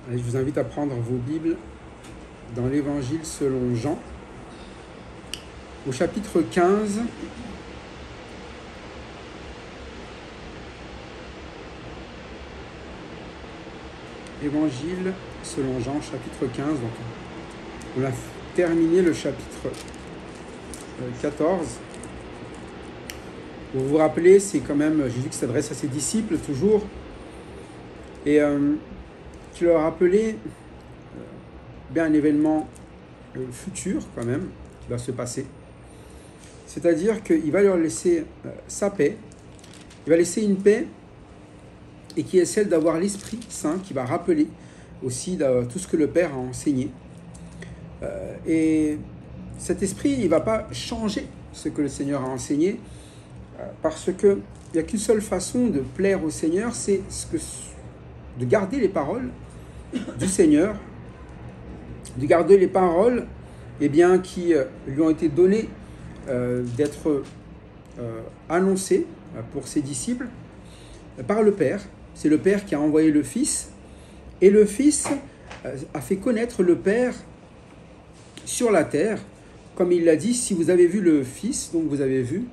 Allez, je vous invite à prendre vos Bibles dans l'Évangile selon Jean, au chapitre 15. Évangile selon Jean, chapitre 15. Donc, on a terminé le chapitre 14. Vous vous rappelez, c'est quand même Jésus qui s'adresse à ses disciples toujours. Et qui leur rappelait bien un événement futur quand même, qui va se passer. C'est-à-dire qu'il va leur laisser sa paix, il va laisser une paix et qui est celle d'avoir l'Esprit Saint qui va rappeler aussi tout ce que le Père a enseigné. Et cet Esprit, il ne va pas changer ce que le Seigneur a enseigné parce qu'il n'y a qu'une seule façon de plaire au Seigneur, c'est de garder les paroles du Seigneur, de garder les paroles qui lui ont été données d'être annoncées pour ses disciples par le Père. C'est le Père qui a envoyé le Fils, et le Fils a fait connaître le Père sur la terre, comme il l'a dit, si vous avez vu le Fils, donc vous avez vu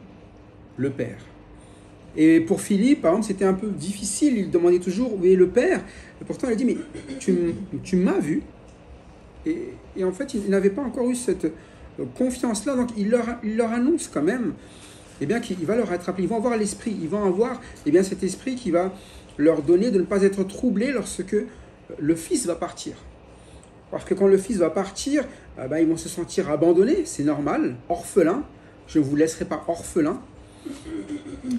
le Père. Et pour Philippe, par exemple, c'était un peu difficile, il demandait toujours où est le Père, et pourtant il a dit, mais tu m'as vu. Et en fait, il n'avait pas encore eu cette confiance-là, donc il leur annonce quand même qu'il va leur rattraper, ils vont avoir l'esprit, ils vont avoir cet esprit qui va leur donner de ne pas être troublés lorsque le Fils va partir. Parce que quand le Fils va partir, ils vont se sentir abandonnés, c'est normal, orphelins, je ne vous laisserai pas orphelins,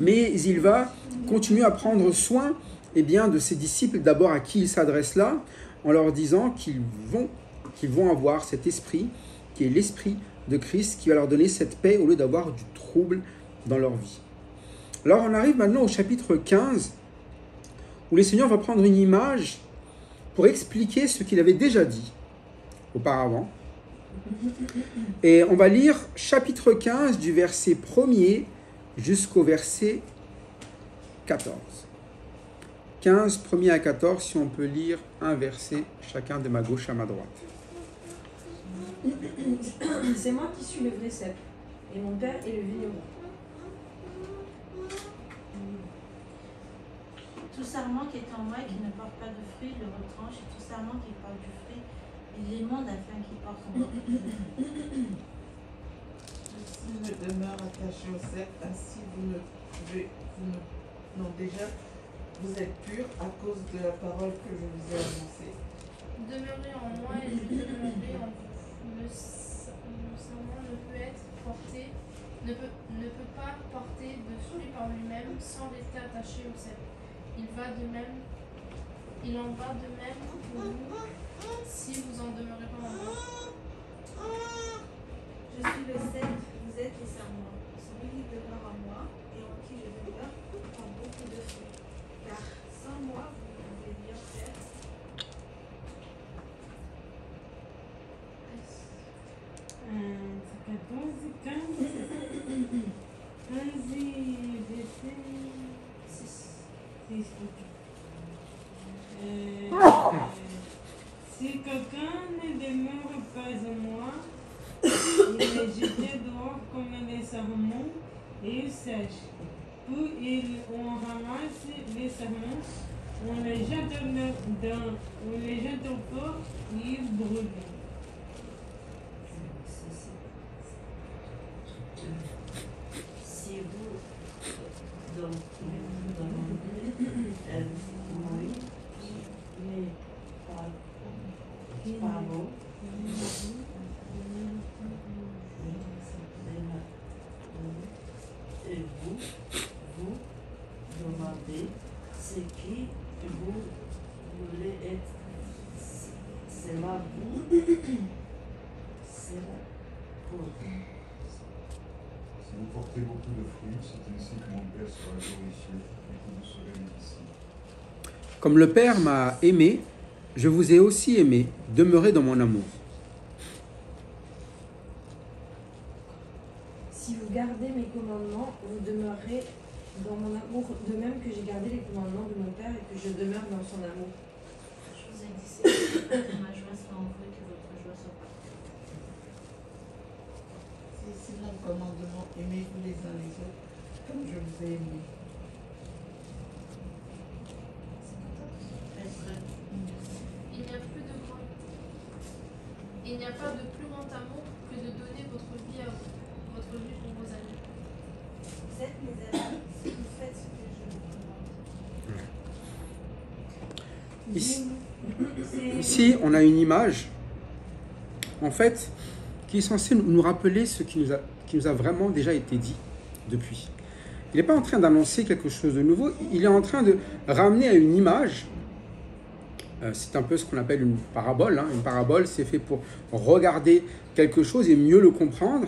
mais il va continuer à prendre soin de ses disciples, d'abord à qui il s'adresse là, en leur disant qu'ils vont avoir cet esprit, qui est l'esprit de Christ, qui va leur donner cette paix au lieu d'avoir du trouble dans leur vie. Alors on arrive maintenant au chapitre 15, où le Seigneur va prendre une image pour expliquer ce qu'il avait déjà dit auparavant. Et on va lire chapitre 15 du verset 1er jusqu'au verset 14. 15, 1er à 14, si on peut lire un verset chacun de ma gauche à ma droite. C'est moi qui suis le vrai cep, et mon père est le vigneron. Tout sarment qui est en moi et qui ne porte pas de fruit, le retranche, et tout sarment qui porte du fruit, il l'émonde afin qu'il porte son fruit. Si je demeure attaché au cep, ainsi non déjà, vous êtes purs à cause de la parole que je vous ai annoncée. Demeurez en moi et je demeurerai en vous. Le sarment ne peut pas porter de fruit par lui-même sans rester attaché au cep. Il en va de même pour vous si vous en demeurez pas en moi. Je suis le cep, vous êtes les sarments. Celui qui demeure en moi et en qui je demeure prend beaucoup de fruits. Car sans moi, vous ne pouvez rien faire. Si quelqu'un ne demeure pas en moi, il est jeté dehors comme les sarments et il sèche. Puis on ramasse les sarments, on les jette au feu et ils brûlent. Si vous, donc, elle mourit, mais par mots, et vous demandez ce qui vous voulez être. Cela vous sera pour vous. Si vous portez beaucoup de fruits, c'est ainsi que mon Père sera glorifié et que vous serez mes disciples. Comme le Père m'a aimé, je vous ai aussi aimé, demeurez dans mon amour. Si vous gardez mes commandements, vous demeurerez dans mon amour, de même que j'ai gardé les commandements de mon Père et que je demeure dans son amour. vous ai dit, c'est que ma joie soit en vous et que votre joie soit parfaite. C'est là le commandement, aimez-vous les uns les autres, comme je vous ai aimé. Il n'y a pas de plus grand amour que de donner votre vie votre vie pour vos amis. Vous êtes mes amis si vous faites ce que je vous commande. Ici, on a une image, en fait, qui est censée nous rappeler ce qui nous a vraiment déjà été dit depuis. Il n'est pas en train d'annoncer quelque chose de nouveau, il est en train de ramener à une image. C'est un peu ce qu'on appelle une parabole. Une parabole, c'est fait pour regarder quelque chose et mieux le comprendre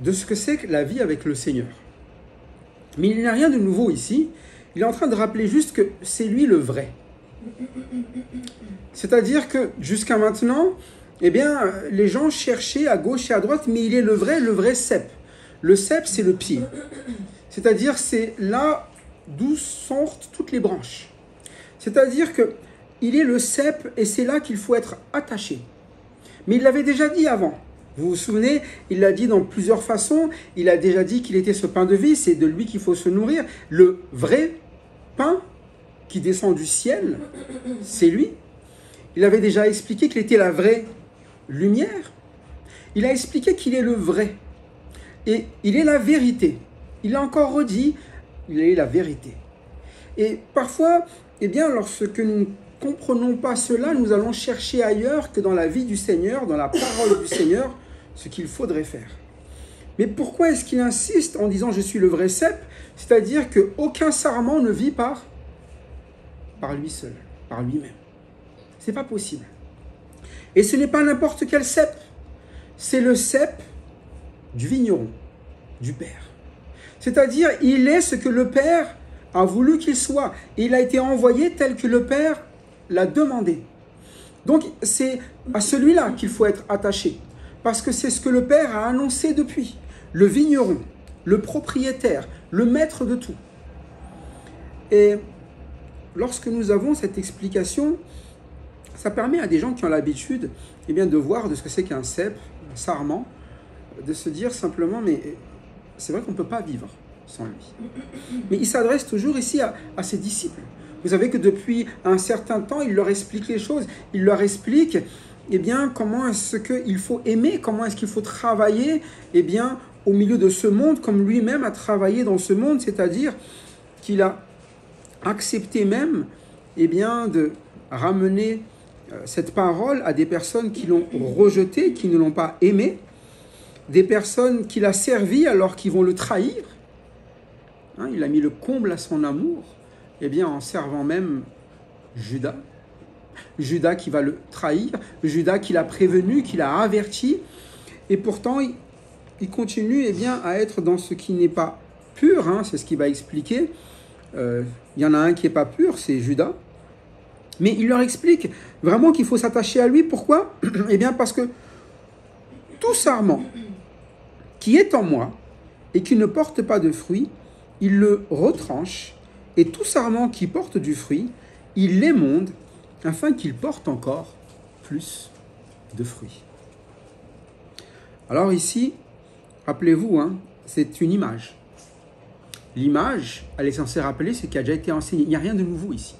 de ce que c'est que la vie avec le Seigneur. Mais il n'y a rien de nouveau ici. Il est en train de rappeler juste que c'est lui le vrai. C'est-à-dire que jusqu'à maintenant, eh bien, les gens cherchaient à gauche et à droite, mais il est le vrai cep. Le cep, c'est le pied. C'est-à-dire, c'est là d'où sortent toutes les branches. C'est-à-dire que il est le cep et c'est là qu'il faut être attaché. Mais il l'avait déjà dit avant. Vous vous souvenez, il l'a dit dans plusieurs façons. Il a déjà dit qu'il était ce pain de vie, c'est de lui qu'il faut se nourrir. Le vrai pain qui descend du ciel, c'est lui. Il avait déjà expliqué qu'il était la vraie lumière. Il a expliqué qu'il est le vrai. Et il est la vérité. Il a encore redit, il est la vérité. Et parfois, eh bien, lorsque nous comprenons pas cela, nous allons chercher ailleurs que dans la vie du Seigneur, dans la parole du Seigneur, ce qu'il faudrait faire. Mais pourquoi est-ce qu'il insiste en disant « je suis le vrai cep » ? C'est-à-dire qu'aucun sarment ne vit par lui seul, par lui-même. Ce n'est pas possible. Et ce n'est pas n'importe quel cep. C'est le cep du vigneron, du Père. C'est-à-dire, il est ce que le Père a voulu qu'il soit. Et il a été envoyé tel que le Père l'a demandé. Donc, c'est à celui-là qu'il faut être attaché. Parce que c'est ce que le Père a annoncé depuis. Le vigneron, le propriétaire, le maître de tout. Et lorsque nous avons cette explication, ça permet à des gens qui ont l'habitude eh bien, de voir de ce que c'est qu'un cep, un sarment, de se dire simplement, mais c'est vrai qu'on ne peut pas vivre sans lui. Mais il s'adresse toujours ici à ses disciples. Vous savez que depuis un certain temps, il leur explique les choses. Il leur explique eh bien, comment est-ce qu'il faut aimer, comment est-ce qu'il faut travailler eh bien, au milieu de ce monde, comme lui-même a travaillé dans ce monde, c'est-à-dire qu'il a accepté même eh bien, de ramener cette parole à des personnes qui l'ont rejetée, qui ne l'ont pas aimé, des personnes qu'il a servi alors qu'ils vont le trahir. Il a mis le comble à son amour, eh bien, en servant même Judas. Judas qui va le trahir, Judas qui l'a prévenu, qui l'a averti, et pourtant il continue eh bien, à être dans ce qui n'est pas pur, c'est ce qu'il va expliquer. Il y en a un qui n'est pas pur, c'est Judas. Mais il leur explique vraiment qu'il faut s'attacher à lui. Pourquoi ? Eh bien parce que tout sarment qui est en moi et qui ne porte pas de fruit, il le retranche, et tout sarment qui porte du fruit, il l'émonde, afin qu'il porte encore plus de fruits. Alors ici, rappelez-vous, c'est une image. L'image, elle est censée rappeler ce qui a déjà été enseigné. Il n'y a rien de nouveau ici.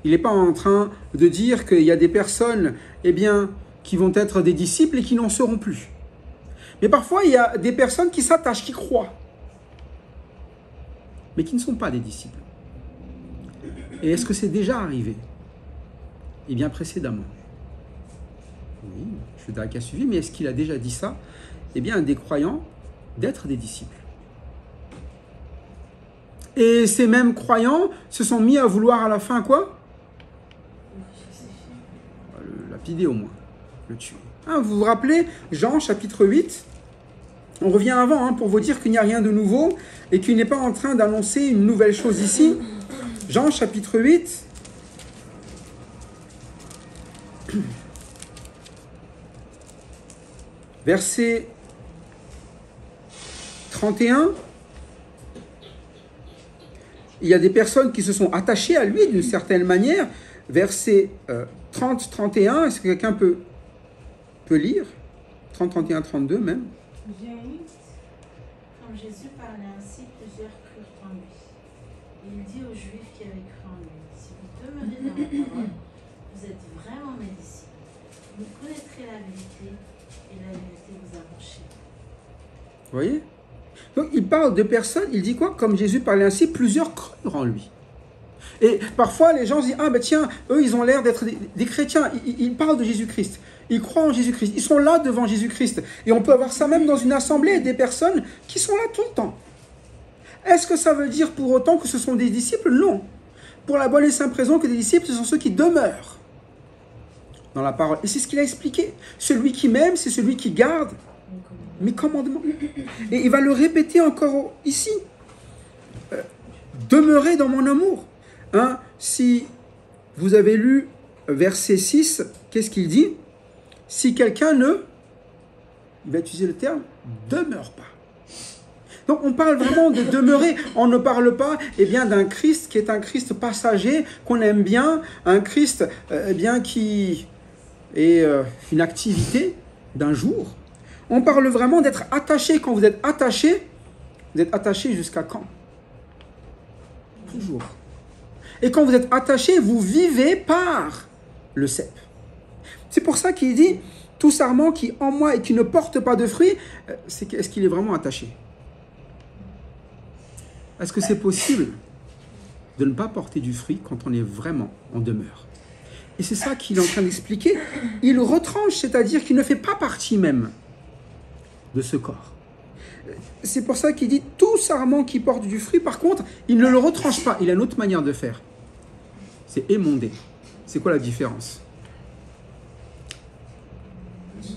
Il n'est pas en train de dire qu'il y a des personnes eh bien, qui vont être des disciples et qui n'en seront plus. Mais parfois, il y a des personnes qui s'attachent, qui croient, mais qui ne sont pas des disciples. Et est-ce que c'est déjà arrivé ? Eh bien, précédemment. Oui, Judas qui a suivi, mais est-ce qu'il a déjà dit ça ? Eh bien, des croyants d'être des disciples. Et ces mêmes croyants se sont mis à vouloir à la fin quoi ? Le lapider au moins, le tuer. Vous vous rappelez, Jean chapitre 8 ? On revient avant pour vous dire qu'il n'y a rien de nouveau et qu'il n'est pas en train d'annoncer une nouvelle chose ici. Jean chapitre 8. Verset 31. Il y a des personnes qui se sont attachées à lui d'une certaine manière, verset 30-31. Est-ce que quelqu'un peut lire 30, 31, 32 même. Jean 8. Comme Jésus parlait ainsi, plusieurs crurent en lui. Il dit aux Juifs qui avaient cru en lui, si vous demeurez dans ma parole, vous êtes vraiment mes disciples. Vous connaîtrez la vérité et la vérité vous affranchira. Vous voyez? Donc il parle de personnes, il dit quoi? Comme Jésus parlait ainsi, plusieurs crurent en lui. Et parfois les gens se disent, ah ben tiens, eux ils ont l'air d'être des chrétiens, ils parlent de Jésus-Christ. Ils croient en Jésus-Christ. Ils sont là devant Jésus-Christ. Et on peut avoir ça même dans une assemblée, des personnes qui sont là tout le temps. Est-ce que ça veut dire pour autant que ce sont des disciples? Non. Pour la bonne et simple raison que des disciples, ce sont ceux qui demeurent dans la parole. Et c'est ce qu'il a expliqué. Celui qui m'aime, c'est celui qui garde mes commandements. Et il va le répéter encore ici. Demeurez dans mon amour. Hein? Si vous avez lu verset 6, qu'est-ce qu'il dit? Si quelqu'un ne, il va utiliser le terme, demeure pas. Donc on parle vraiment de demeurer. On ne parle pas d'un Christ qui est un Christ passager, qu'on aime bien, un Christ qui est une activité d'un jour. On parle vraiment d'être attaché. Quand vous êtes attaché jusqu'à quand? Toujours. Et quand vous êtes attaché, vous vivez par le cep. C'est pour ça qu'il dit, tout sarment qui en moi et qui ne porte pas de fruits, est-ce qu'il est vraiment attaché? Est-ce que c'est possible de ne pas porter du fruit quand on est vraiment en demeure? Et c'est ça qu'il est en train d'expliquer. Il retranche, c'est-à-dire qu'il ne fait pas partie même de ce corps. C'est pour ça qu'il dit, tout sarment qui porte du fruit, par contre, il ne le retranche pas. Il a une autre manière de faire. C'est émonder. C'est quoi la différence? C'est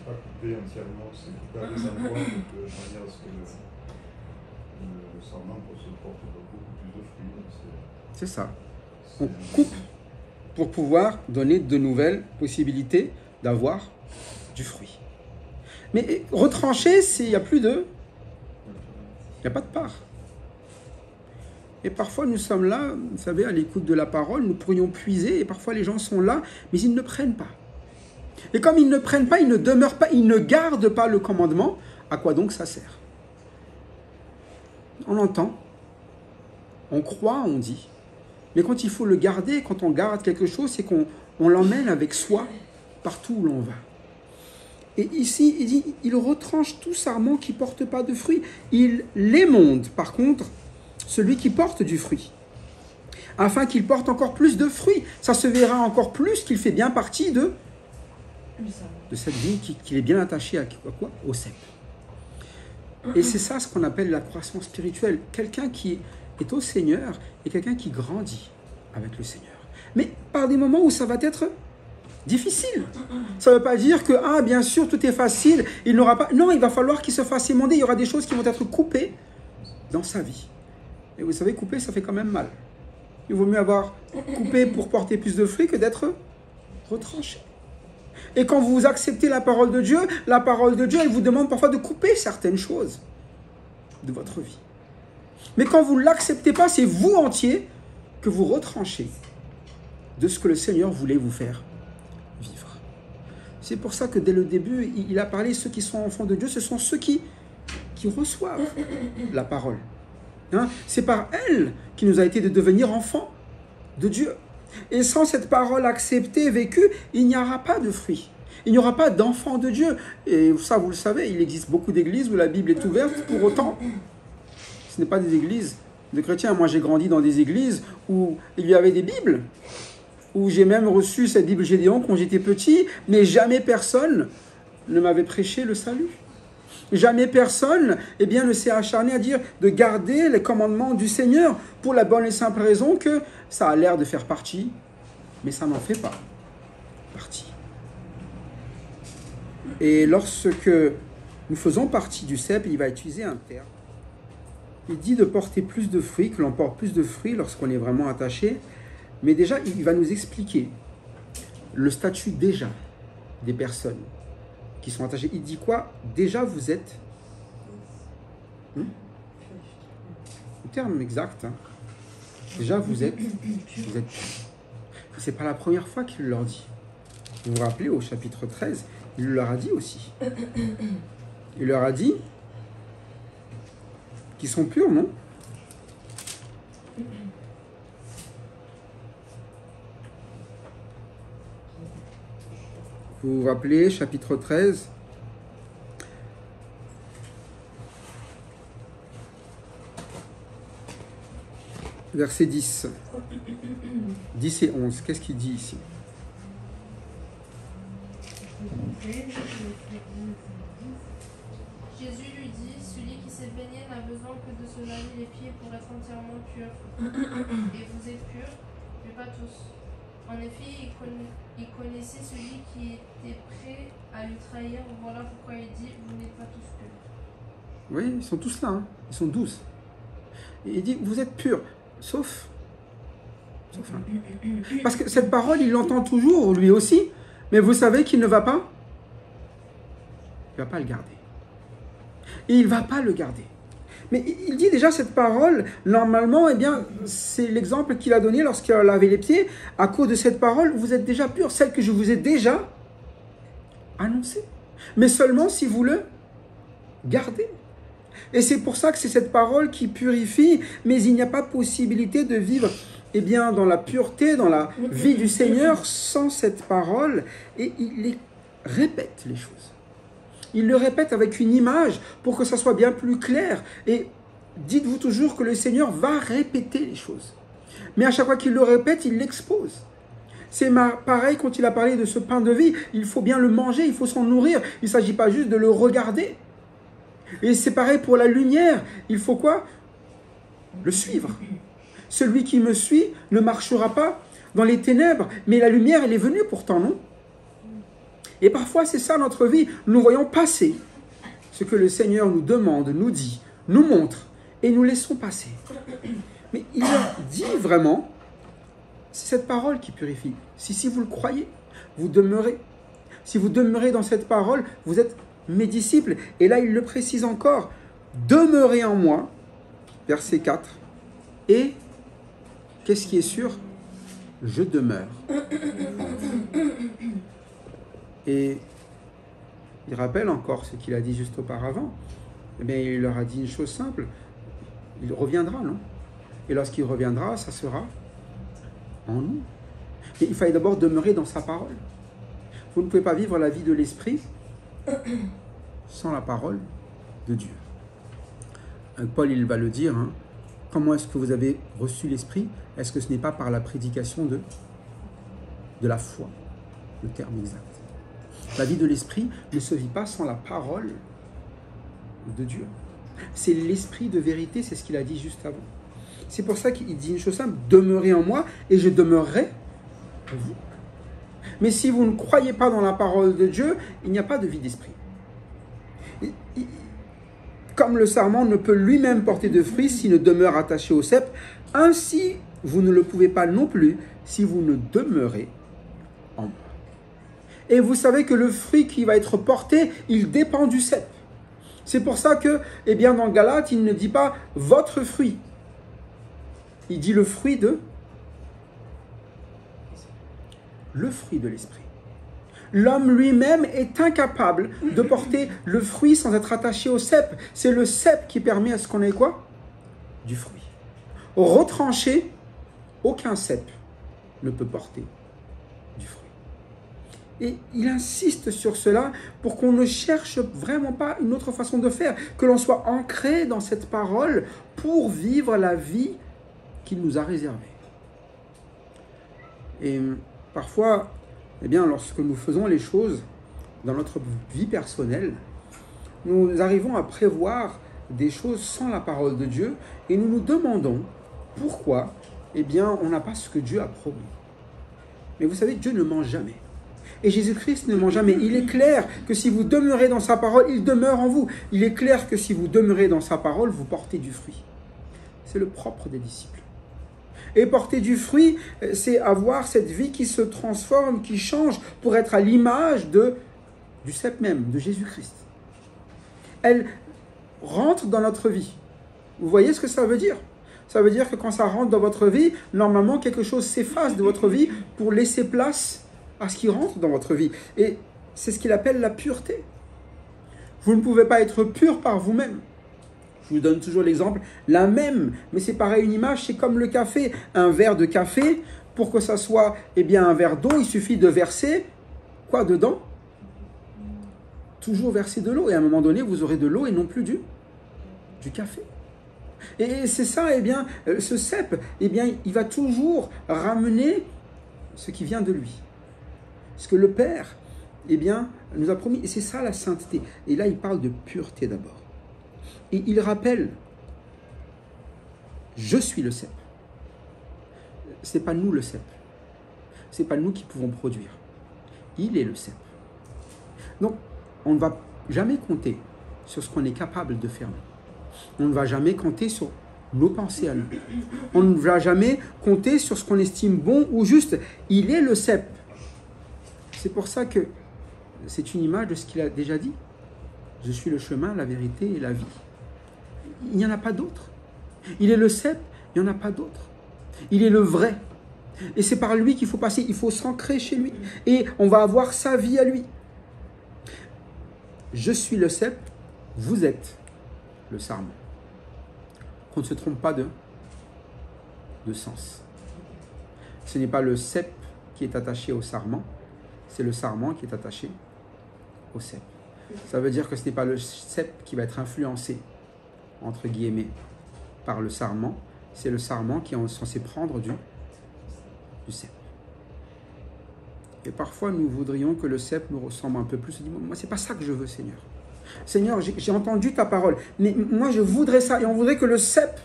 pas coupé entièrement, c'est coupé à des endroits de manière à ce que le sarment se porte beaucoup plus de fruits. C'est ça. On coupe pour pouvoir donner de nouvelles possibilités d'avoir du fruit. Mais retrancher, il n'y a plus de... Il n'y a pas de part. Et parfois, nous sommes là, vous savez, à l'écoute de la parole, nous pourrions puiser, et parfois les gens sont là, mais ils ne prennent pas. Et comme ils ne prennent pas, ils ne demeurent pas, ils ne gardent pas le commandement, à quoi donc ça sert? On entend, on croit, on dit, mais quand il faut le garder, quand on garde quelque chose, c'est qu'on l'emmène avec soi partout où l'on va. Et ici, il dit, il retranche tout sarment qui ne porte pas de fruits. Il l'émonde, par contre, celui qui porte du fruit, afin qu'il porte encore plus de fruits. Ça se verra encore plus qu'il fait bien partie de cette vie, qu'il est bien attaché à quoi? Au cep. Et c'est ça ce qu'on appelle la croissance spirituelle. Quelqu'un qui est au Seigneur et quelqu'un qui grandit avec le Seigneur. Mais par des moments où ça va être difficile. Ça ne veut pas dire que, bien sûr, tout est facile, il n'aura pas... Non, il va falloir qu'il se fasse émonder, il y aura des choses qui vont être coupées dans sa vie. Et vous savez, couper, ça fait quand même mal. Il vaut mieux avoir coupé pour porter plus de fruits que d'être retranché. Et quand vous acceptez la parole de Dieu, elle vous demande parfois de couper certaines choses de votre vie. Mais quand vous ne l'acceptez pas, c'est vous entier que vous retranchez de ce que le Seigneur voulait vous faire vivre. C'est pour ça que dès le début, il a parlé, ceux qui sont enfants de Dieu, ce sont ceux qui reçoivent la parole. Hein? C'est par elle qu'il nous a été de devenir enfants de Dieu. Et sans cette parole acceptée, vécue, il n'y aura pas de fruits. Il n'y aura pas d'enfants de Dieu. Et ça, vous le savez, il existe beaucoup d'églises où la Bible est ouverte. Pour autant, ce n'est pas des églises de chrétiens. Moi, j'ai grandi dans des églises où il y avait des Bibles, où j'ai même reçu cette Bible Gédéon quand j'étais petit, mais jamais personne ne m'avait prêché le salut. Jamais personne ne s'est acharné à dire de garder les commandements du Seigneur pour la bonne et simple raison que ça a l'air de faire partie, mais ça n'en fait pas partie. Et lorsque nous faisons partie du cep, il va utiliser un terme. Il dit de porter plus de fruits, que l'on porte plus de fruits lorsqu'on est vraiment attaché. Mais déjà, il va nous expliquer le statut déjà des personnes qui sont attachées. Il dit quoi? Déjà, vous êtes... Le terme exact. Hein. déjà vous êtes purs. Ce n'est pas la première fois qu'il leur dit. Vous vous rappelez, au chapitre 13, il leur a dit aussi. Il leur a dit qu'ils sont purs, non? Vous vous rappelez, chapitre 13, verset 10. 10 et 11. Qu'est-ce qu'il dit ici? Jésus lui dit, celui qui s'est baigné n'a besoin que de se laver les pieds pour être entièrement pur. Et vous êtes purs, mais pas tous. En effet, il connaissait celui qui était prêt à le trahir. Voilà pourquoi il dit, vous n'êtes pas tous purs. Oui, ils sont tous là, hein. Ils sont 12. Et il dit, vous êtes purs, sauf un. Parce que cette parole, il l'entend toujours, lui aussi, mais vous savez qu'il ne va pas le garder. Et il ne va pas le garder. Mais il dit déjà cette parole, normalement, eh bien, c'est l'exemple qu'il a donné lorsqu'il a lavé les pieds. À cause de cette parole, vous êtes déjà purs, celle que je vous ai déjà annoncée. Mais seulement si vous le gardez. Et c'est pour ça que c'est cette parole qui purifie, mais il n'y a pas possibilité de vivre eh bien, dans la pureté, dans la vie du Seigneur, sans cette parole. Et il les répète les choses. Il le répète avec une image pour que ça soit bien plus clair. Et dites-vous toujours que le Seigneur va répéter les choses. Mais à chaque fois qu'il le répète, il l'expose. C'est pareil quand il a parlé de ce pain de vie. Il faut bien le manger, il faut s'en nourrir. Il ne s'agit pas juste de le regarder. Et c'est pareil pour la lumière. Il faut quoi? Le suivre. Celui qui me suit ne marchera pas dans les ténèbres. Mais la lumière, elle est venue pourtant, non? Et parfois, c'est ça notre vie. Nous voyons passer ce que le Seigneur nous demande, nous dit, nous montre, et nous laissons passer. Mais il leur dit vraiment, c'est cette parole qui purifie. Si vous le croyez, vous demeurez. Si vous demeurez dans cette parole, vous êtes mes disciples. Et là, il le précise encore. Demeurez en moi, verset 4. Et, qu'est-ce qui est sûr? Je demeure. Et il rappelle encore ce qu'il a dit juste auparavant. Eh bien, il leur a dit une chose simple. Il reviendra, non? Et lorsqu'il reviendra, ça sera en nous. Mais il fallait d'abord demeurer dans sa parole. Vous ne pouvez pas vivre la vie de l'esprit sans la parole de Dieu. Paul, il va le dire. Hein. Comment est-ce que vous avez reçu l'esprit? Est-ce que ce n'est pas par la prédication de la foi? Le terme exact. La vie de l'esprit ne se vit pas sans la parole de Dieu. C'est l'esprit de vérité, c'est ce qu'il a dit juste avant. C'est pour ça qu'il dit une chose simple, demeurez en moi et je demeurerai en vous. Mais si vous ne croyez pas dans la parole de Dieu, il n'y a pas de vie d'esprit. Comme le sarment ne peut lui-même porter de fruits s'il ne demeure attaché au cep, ainsi vous ne le pouvez pas non plus si vous ne demeurez en moi. Et vous savez que le fruit qui va être porté, il dépend du cep. C'est pour ça que, eh bien, dans Galates, il ne dit pas « votre fruit ». Il dit le fruit de l'esprit. L'homme lui-même est incapable de porter le fruit sans être attaché au cep. C'est le cep qui permet à ce qu'on ait quoi? Du fruit. Retranché, aucun cep ne peut porter du fruit. Et il insiste sur cela pour qu'on ne cherche vraiment pas une autre façon de faire, que l'on soit ancré dans cette parole pour vivre la vie qu'il nous a réservée. Et parfois, eh bien, lorsque nous faisons les choses dans notre vie personnelle, nous arrivons à prévoir des choses sans la parole de Dieu et nous nous demandons pourquoi, eh bien, on n'a pas ce que Dieu a promis. Mais vous savez, Dieu ne ment jamais. Et Jésus-Christ ne ment jamais. Il est clair que si vous demeurez dans sa parole, il demeure en vous. Il est clair que si vous demeurez dans sa parole, vous portez du fruit. C'est le propre des disciples. Et porter du fruit, c'est avoir cette vie qui se transforme, qui change pour être à l'image du cep même, de Jésus-Christ. Elle rentre dans notre vie. Vous voyez ce que ça veut dire? Ça veut dire que quand ça rentre dans votre vie, normalement, quelque chose s'efface de votre vie pour laisser place à ce qui rentre dans votre vie. Et c'est ce qu'il appelle la pureté. Vous ne pouvez pas être pur par vous-même. Je vous donne toujours l'exemple, la même, mais c'est pareil, une image, c'est comme le café. Un verre de café, pour que ça soit un verre d'eau, il suffit de verser quoi dedans? Toujours verser de l'eau. Et à un moment donné, vous aurez de l'eau et non plus du café. Et c'est ça, ce cep, il va toujours ramener ce qui vient de lui. Ce que le Père, nous a promis. Et c'est ça la sainteté. Et là, il parle de pureté d'abord. Et il rappelle, je suis le cep. Ce n'est pas nous le cep. Ce n'est pas nous qui pouvons produire. Il est le cep. Donc, on ne va jamais compter sur ce qu'on est capable de faire. On ne va jamais compter sur nos pensées à nous. On ne va jamais compter sur ce qu'on estime bon ou juste. Il est le cep. C'est pour ça que c'est une image de ce qu'il a déjà dit. Je suis le chemin, la vérité et la vie. Il n'y en a pas d'autre. Il est le cep, il n'y en a pas d'autre. Il est le vrai. Et c'est par lui qu'il faut passer. Il faut s'ancrer chez lui. Et on va avoir sa vie à lui. Je suis le cep, vous êtes le sarment. Qu'on ne se trompe pas de sens. Ce n'est pas le cep qui est attaché au sarment, c'est le sarment qui est attaché au cep. Ça veut dire que ce n'est pas le cep qui va être influencé, entre guillemets, par le sarment, c'est le sarment qui est censé prendre du cep. Et parfois, nous voudrions que le cep nous ressemble un peu plus. On dit, moi, c'est pas ça que je veux, Seigneur. Seigneur, j'ai entendu ta parole, mais moi, je voudrais ça. Et on voudrait que le cep,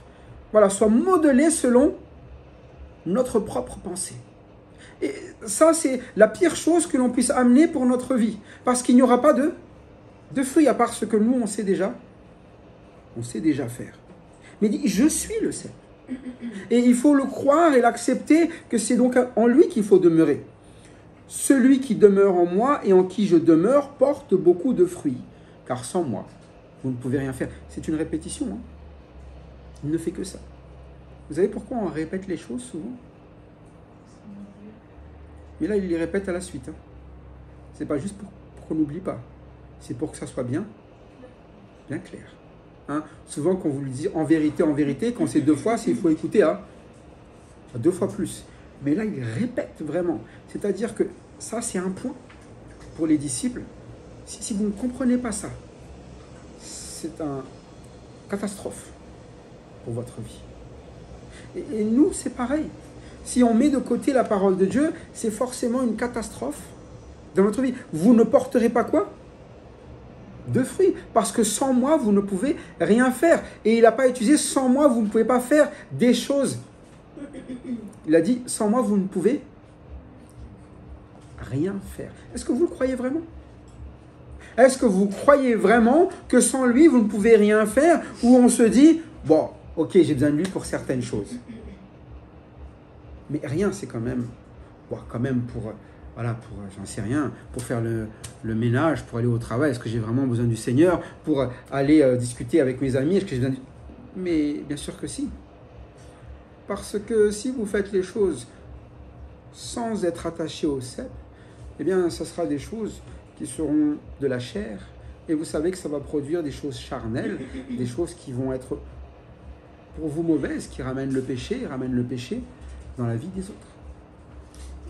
soit modelé selon notre propre pensée. Et ça, c'est la pire chose que l'on puisse amener pour notre vie. Parce qu'il n'y aura pas de fruits, à part ce que nous, on sait déjà faire. Mais il dit, je suis le cep. Et il faut le croire et l'accepter que c'est donc en lui qu'il faut demeurer. Celui qui demeure en moi et en qui je demeure porte beaucoup de fruits. Car sans moi, vous ne pouvez rien faire. C'est une répétition. Il ne fait que ça. Vous savez pourquoi on répète les choses souvent? Mais là, il les répète à la suite. Ce n'est pas juste pour qu'on n'oublie pas. C'est pour que ça soit bien clair. Souvent, quand vous le dites en vérité, quand c'est 2 fois, il faut écouter 2 fois plus. Mais là, il répète vraiment. C'est-à-dire que ça, c'est un point pour les disciples. Si vous ne comprenez pas ça, c'est une catastrophe pour votre vie. Et nous, c'est pareil. Si on met de côté la parole de Dieu, c'est forcément une catastrophe dans notre vie. Vous ne porterez pas quoi? De fruits. Parce que sans moi, vous ne pouvez rien faire. Et il n'a pas utilisé sans moi, vous ne pouvez pas faire des choses. Il a dit, sans moi, vous ne pouvez rien faire. Est-ce que vous le croyez vraiment? Est-ce que vous croyez vraiment que sans lui, vous ne pouvez rien faire? Ou on se dit, bon, ok, j'ai besoin de lui pour certaines choses. Mais rien, c'est quand même pour j'en sais rien, pour faire le ménage, pour aller au travail. Est-ce que j'ai vraiment besoin du Seigneur? Pour aller discuter avec mes amis? Est-ce que j'ai besoin Mais bien sûr que si. Parce que si vous faites les choses sans être attaché au cep, ce sera des choses qui seront de la chair. Et vous savez que ça va produire des choses charnelles, des choses qui vont être pour vous mauvaises, qui ramènent le péché dans la vie des autres.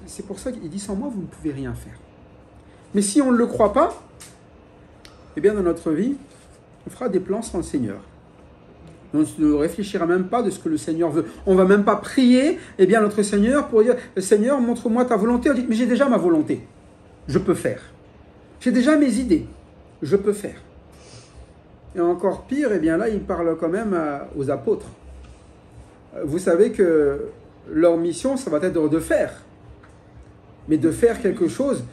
C'est pour ça qu'il dit, sans moi, vous ne pouvez rien faire. Mais si on ne le croit pas, dans notre vie, on fera des plans sans le Seigneur. On ne réfléchira même pas de ce que le Seigneur veut. On ne va même pas prier notre Seigneur pour dire, Seigneur, montre-moi ta volonté. On dit, mais j'ai déjà ma volonté. Je peux faire. J'ai déjà mes idées. Je peux faire. Et encore pire, là, il parle quand même aux apôtres. Vous savez que leur mission, ça va être de faire. Mais de faire quelque chose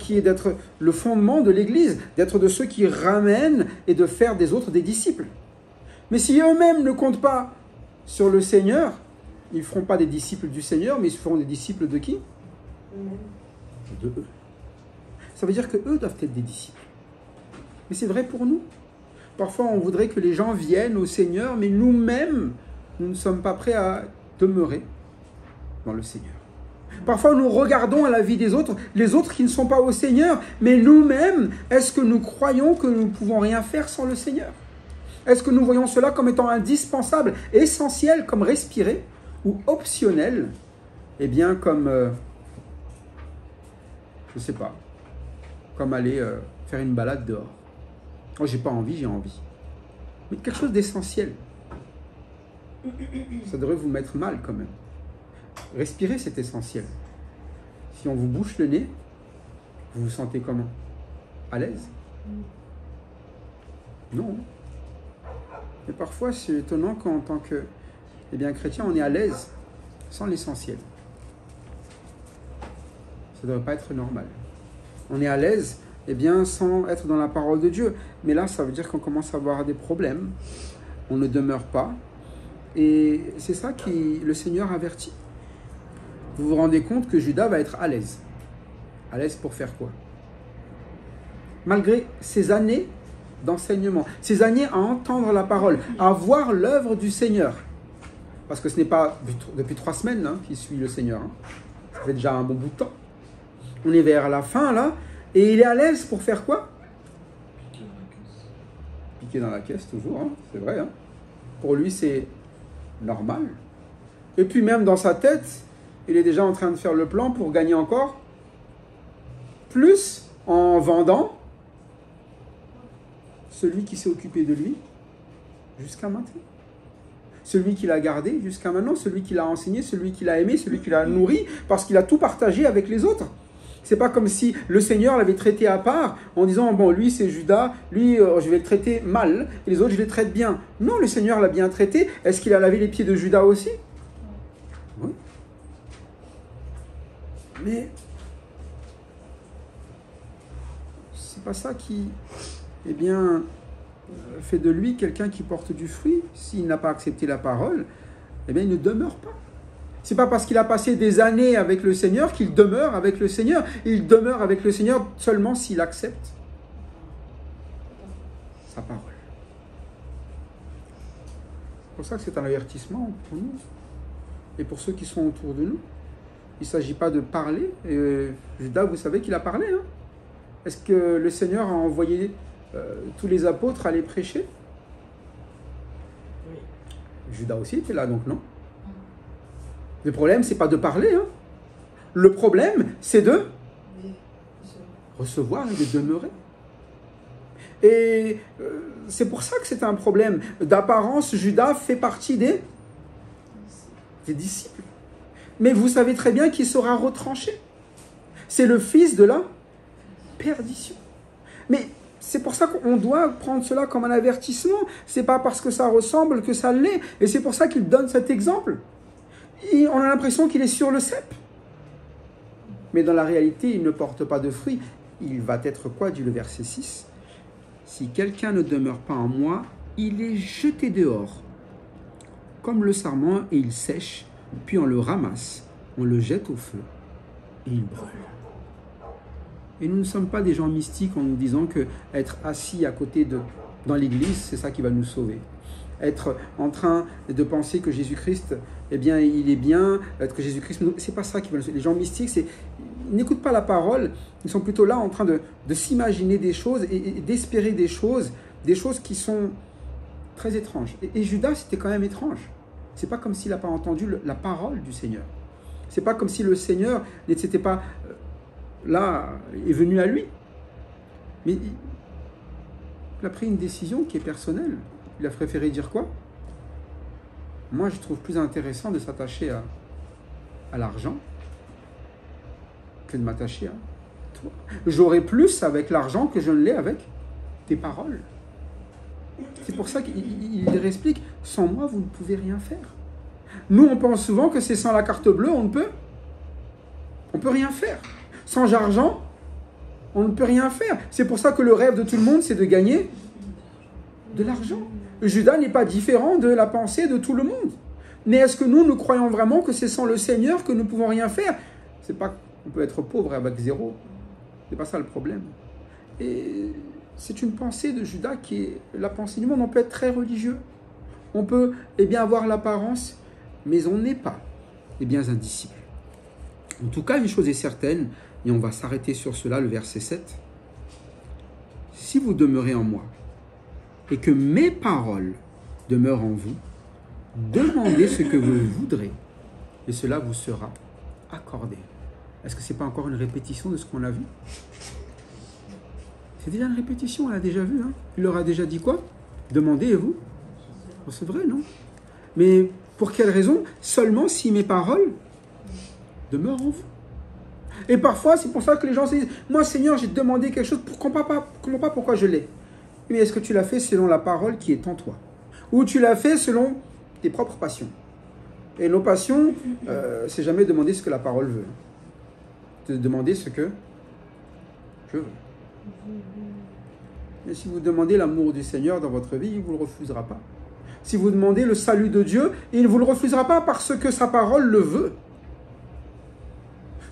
qui est d'être le fondement de l'Église, d'être de ceux qui ramènent et de faire des autres des disciples. Mais si eux-mêmes ne comptent pas sur le Seigneur, ils ne feront pas des disciples du Seigneur, mais ils feront des disciples de qui? De eux. Ça veut dire qu'eux doivent être des disciples. Mais c'est vrai pour nous. Parfois, on voudrait que les gens viennent au Seigneur, mais nous-mêmes, nous ne sommes pas prêts à demeurer dans le Seigneur. Parfois, nous regardons à la vie des autres, les autres qui ne sont pas au Seigneur, mais nous-mêmes, est-ce que nous croyons que nous ne pouvons rien faire sans le Seigneur? Est-ce que nous voyons cela comme étant indispensable, essentiel, comme respirer, ou optionnel, eh bien comme, je ne sais pas, comme aller faire une balade dehors. Oh, j'ai pas envie, j'ai envie. Mais quelque chose d'essentiel. Ça devrait vous mettre mal quand même. Respirer, c'est essentiel. Si on vous bouche le nez, vous vous sentez comment? À l'aise? Non. Mais parfois, c'est étonnant qu'en tant que chrétien, on est à l'aise sans l'essentiel. Ça ne devrait pas être normal. On est à l'aise sans être dans la parole de Dieu. Mais là, ça veut dire qu'on commence à avoir des problèmes. On ne demeure pas. Et c'est ça qui le Seigneur avertit. Vous vous rendez compte que Judas va être à l'aise. À l'aise pour faire quoi? Malgré ces années d'enseignement, ces années à entendre la parole, à voir l'œuvre du Seigneur. Parce que ce n'est pas depuis 3 semaines qu'il suit le Seigneur. Ça fait déjà un bon bout de temps. On est vers la fin là, et il est à l'aise pour faire quoi? Piquer dans la caisse toujours, c'est vrai. Pour lui, c'est normal. Et puis même dans sa tête, il est déjà en train de faire le plan pour gagner encore plus en vendant celui qui s'est occupé de lui jusqu'à maintenant. Celui qui l'a gardé jusqu'à maintenant, celui qui l'a enseigné, celui qui l'a aimé, celui qui l'a nourri, parce qu'il a tout partagé avec les autres. C'est pas comme si le Seigneur l'avait traité à part en disant, bon, lui c'est Judas, lui je vais le traiter mal, et les autres je les traite bien. Non, le Seigneur l'a bien traité. Est-ce qu'il a lavé les pieds de Judas aussi? Oui. Mais c'est pas ça qui, fait de lui quelqu'un qui porte du fruit. S'il n'a pas accepté la parole, il ne demeure pas. C'est pas parce qu'il a passé des années avec le Seigneur qu'il demeure avec le Seigneur. Il demeure avec le Seigneur seulement s'il accepte sa parole. C'est pour ça que c'est un avertissement pour nous et pour ceux qui sont autour de nous. Il ne s'agit pas de parler. Judas, vous savez qu'il a parlé. Est-ce que le Seigneur a envoyé tous les apôtres aller prêcher? Oui. Judas aussi était là, donc non. Le problème, c'est pas de parler. Le problème, c'est de recevoir et de demeurer. Et c'est pour ça que c'est un problème. D'apparence, Judas fait partie des disciples. Mais vous savez très bien qu'il sera retranché. C'est le fils de la perdition. Mais c'est pour ça qu'on doit prendre cela comme un avertissement. C'est pas parce que ça ressemble que ça l'est. Et c'est pour ça qu'il donne cet exemple. Et on a l'impression qu'il est sur le cep. Mais dans la réalité, il ne porte pas de fruit. Il va être quoi, dit le verset 6? Si quelqu'un ne demeure pas en moi, il est jeté dehors, comme le sarment, et il sèche, puis on le ramasse, on le jette au feu, et il brûle. Et nous ne sommes pas des gens mystiques en nous disant que être assis à côté dans l'église, c'est ça qui va nous sauver. Être en train de penser que Jésus-Christ, il est bien, que Jésus-Christ, c'est pas ça qui va nous sauver. Les gens mystiques, ils n'écoutent pas la parole, ils sont plutôt là en train de s'imaginer des choses et d'espérer des choses qui sont très étranges. Et Judas, c'était quand même étrange. C'est pas comme s'il n'a pas entendu la parole du Seigneur. C'est pas comme si le Seigneur n'était pas là, est venu à lui. Mais il a pris une décision qui est personnelle. Il a préféré dire quoi? Moi, je trouve plus intéressant de s'attacher à l'argent que de m'attacher à toi. J'aurai plus avec l'argent que je ne l'ai avec tes paroles. C'est pour ça qu'il leur explique, sans moi, vous ne pouvez rien faire. Nous, on pense souvent que c'est sans la carte bleue, on peut rien faire. Sans argent, on ne peut rien faire. C'est pour ça que le rêve de tout le monde, c'est de gagner de l'argent. Judas n'est pas différent de la pensée de tout le monde. Mais est-ce que nous croyons vraiment que c'est sans le Seigneur que nous ne pouvons rien faire? C'est pas qu'on peut être pauvre avec zéro. C'est pas ça le problème. Et c'est une pensée de Judas qui est la pensée du monde. On peut être très religieux. On peut eh bien, avoir l'apparence, mais on n'est pas eh bien, un disciple. En tout cas, une chose est certaine, et on va s'arrêter sur cela, le verset 7. Si vous demeurez en moi, et que mes paroles demeurent en vous, demandez ce que vous voudrez, et cela vous sera accordé. Est-ce que ce n'est pas encore une répétition de ce qu'on a vu? C'est déjà une répétition, on l'a déjà vu. Hein? Il leur a déjà dit quoi? Demandez et vous recevrez, non? Mais pour quelle raison? Seulement si mes paroles demeurent en vous. Et parfois, c'est pour ça que les gens se disent, moi Seigneur, j'ai demandé quelque chose, je ne comprends pas pourquoi je l'ai. Mais est-ce que tu l'as fait selon la parole qui est en toi? Ou tu l'as fait selon tes propres passions? Et nos passions, c'est jamais demander ce que la parole veut. C'est demander ce que je veux. Mais si vous demandez l'amour du Seigneur dans votre vie, il ne vous le refusera pas. Si vous demandez le salut de Dieu, il ne vous le refusera pas parce que sa parole le veut.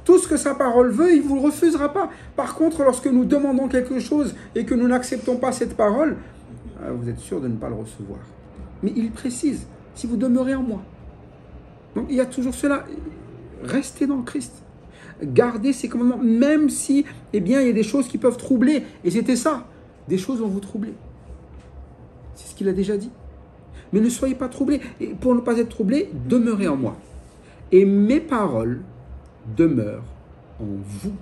Tout ce que sa parole veut, il ne vous le refusera pas. Par contre, lorsque nous demandons quelque chose et que nous n'acceptons pas cette parole, vous êtes sûr de ne pas le recevoir. Mais il précise, si vous demeurez en moi. Donc il y a toujours cela. Restez dans le Christ. Gardez ces commandements, même si eh bien, il y a des choses qui peuvent troubler. Et c'était ça. Des choses vont vous troubler. C'est ce qu'il a déjà dit. Mais ne soyez pas troublés. Et pour ne pas être troublés, demeurez en moi. Et mes paroles demeurent en vous.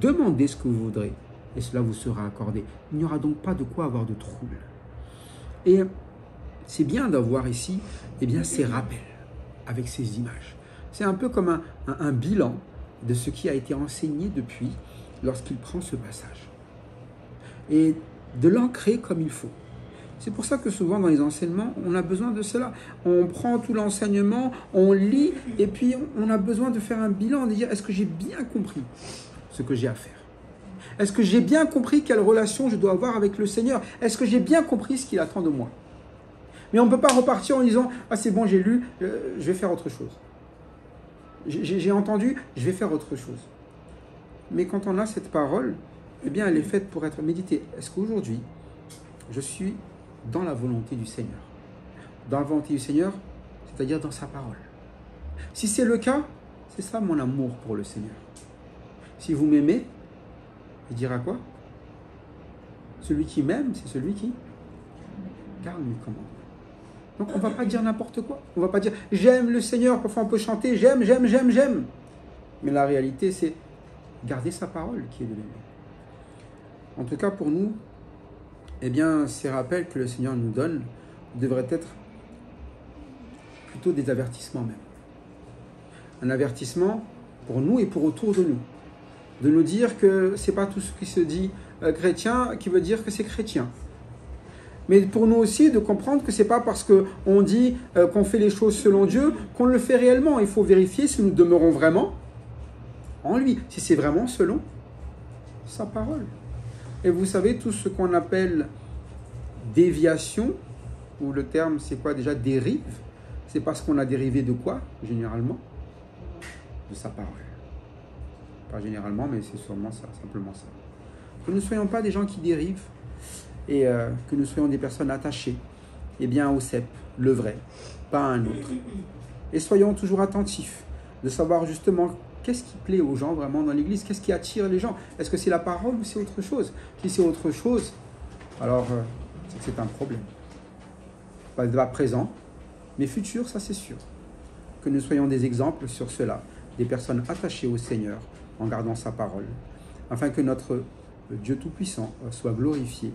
Demandez ce que vous voudrez et cela vous sera accordé. Il n'y aura donc pas de quoi avoir de trouble. Et c'est bien d'avoir ici eh bien, ces rappels avec ces images. C'est un peu comme un bilan de ce qui a été enseigné depuis lorsqu'il prend ce passage. Et de l'ancrer comme il faut. C'est pour ça que souvent dans les enseignements, on a besoin de cela. On prend tout l'enseignement, on lit, et puis on a besoin de faire un bilan, de dire est-ce que j'ai bien compris ce que j'ai à faire? Est-ce que j'ai bien compris quelle relation je dois avoir avec le Seigneur? Est-ce que j'ai bien compris ce qu'il attend de moi? Mais on ne peut pas repartir en disant ah c'est bon, j'ai lu, je vais faire autre chose. J'ai entendu, je vais faire autre chose. Mais quand on a cette parole, eh bien elle est faite pour être méditée. Est-ce qu'aujourd'hui, je suis dans la volonté du Seigneur? Dans la volonté du Seigneur, c'est-à-dire dans sa parole. Si c'est le cas, c'est ça mon amour pour le Seigneur. Si vous m'aimez, il dira quoi? Celui qui m'aime, c'est celui qui garde mes commandements. Donc on ne va pas dire n'importe quoi. On ne va pas dire j'aime le Seigneur. Parfois on peut chanter j'aime. Mais la réalité c'est garder sa parole qui est de l'aimer. En tout cas pour nous, eh bien ces rappels que le Seigneur nous donne devraient être plutôt des avertissements même. Un avertissement pour nous et pour autour de nous. De nous dire que ce n'est pas tout ce qui se dit chrétien qui veut dire que c'est chrétien. Mais pour nous aussi de comprendre que ce n'est pas parce qu'on dit qu'on fait les choses selon Dieu qu'on le fait réellement. Il faut vérifier si nous demeurons vraiment en lui, si c'est vraiment selon sa parole. Et vous savez, tout ce qu'on appelle déviation, ou le terme c'est quoi déjà, dérive, c'est parce qu'on a dérivé de quoi, généralement? De sa parole. Pas généralement, mais c'est sûrement ça, simplement ça. Que nous ne soyons pas des gens qui dérivent, et que nous soyons des personnes attachées eh bien, au cep, le vrai, pas à un autre. Et soyons toujours attentifs de savoir justement qu'est-ce qui plaît aux gens vraiment dans l'Église, qu'est-ce qui attire les gens. Est-ce que c'est la parole ou c'est autre chose? Si c'est autre chose, alors c'est que c'est un problème. Pas présent, mais futur, ça c'est sûr. Que nous soyons des exemples sur cela, des personnes attachées au Seigneur en gardant sa parole, afin que notre Dieu Tout-Puissant soit glorifié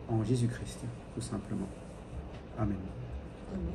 en Jésus-Christ, tout simplement. Amen. Amen.